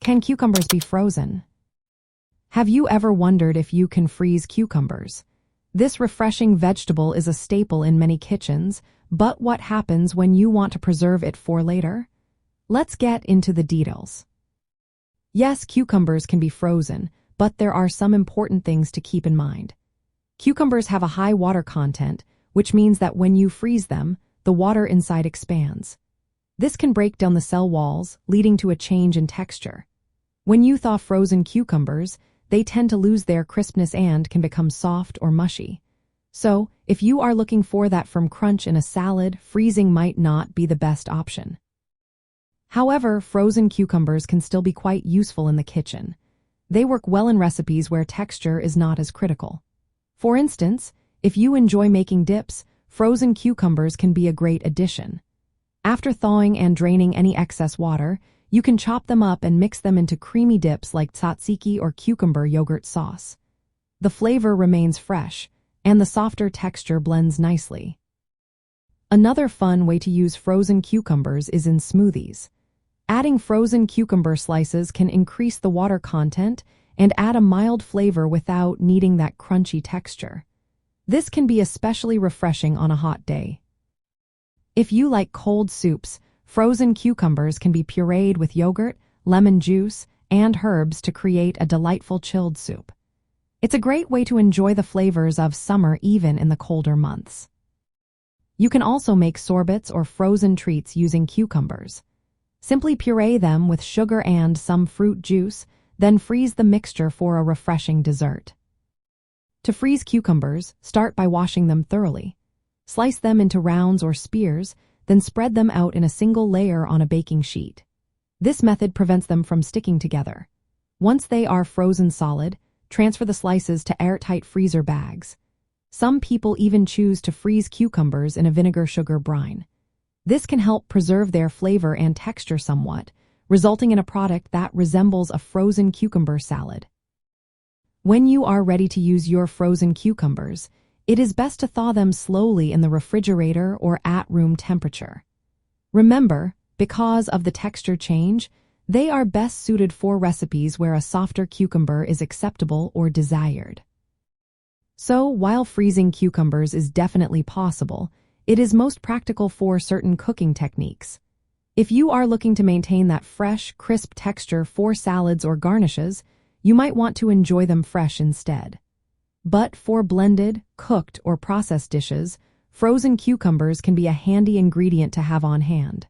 Can cucumbers be frozen? Have you ever wondered if you can freeze cucumbers? This refreshing vegetable is a staple in many kitchens, but what happens when you want to preserve it for later? Let's get into the details. Yes, cucumbers can be frozen, but there are some important things to keep in mind. Cucumbers have a high water content, which means that when you freeze them, the water inside expands. This can break down the cell walls, leading to a change in texture. When you thaw frozen cucumbers, they tend to lose their crispness and can become soft or mushy. So, if you are looking for that firm crunch in a salad, freezing might not be the best option. However, frozen cucumbers can still be quite useful in the kitchen. They work well in recipes where texture is not as critical. For instance, if you enjoy making dips, frozen cucumbers can be a great addition. After thawing and draining any excess water, you can chop them up and mix them into creamy dips like tzatziki or cucumber yogurt sauce. The flavor remains fresh, and the softer texture blends nicely. Another fun way to use frozen cucumbers is in smoothies. Adding frozen cucumber slices can increase the water content and add a mild flavor without needing that crunchy texture. This can be especially refreshing on a hot day. If you like cold soups, frozen cucumbers can be pureed with yogurt, lemon juice, and herbs to create a delightful chilled soup. It's a great way to enjoy the flavors of summer even in the colder months. You can also make sorbets or frozen treats using cucumbers. Simply puree them with sugar and some fruit juice, then freeze the mixture for a refreshing dessert. To freeze cucumbers, start by washing them thoroughly. Slice them into rounds or spears, then spread them out in a single layer on a baking sheet. This method prevents them from sticking together. Once they are frozen solid, transfer the slices to airtight freezer bags. Some people even choose to freeze cucumbers in a vinegar sugar brine. This can help preserve their flavor and texture somewhat, resulting in a product that resembles a frozen cucumber salad. When you are ready to use your frozen cucumbers, it is best to thaw them slowly in the refrigerator or at room temperature. Remember, because of the texture change, they are best suited for recipes where a softer cucumber is acceptable or desired. So, while freezing cucumbers is definitely possible, it is most practical for certain cooking techniques. If you are looking to maintain that fresh, crisp texture for salads or garnishes, you might want to enjoy them fresh instead. But for blended, cooked, or processed dishes, frozen cucumbers can be a handy ingredient to have on hand.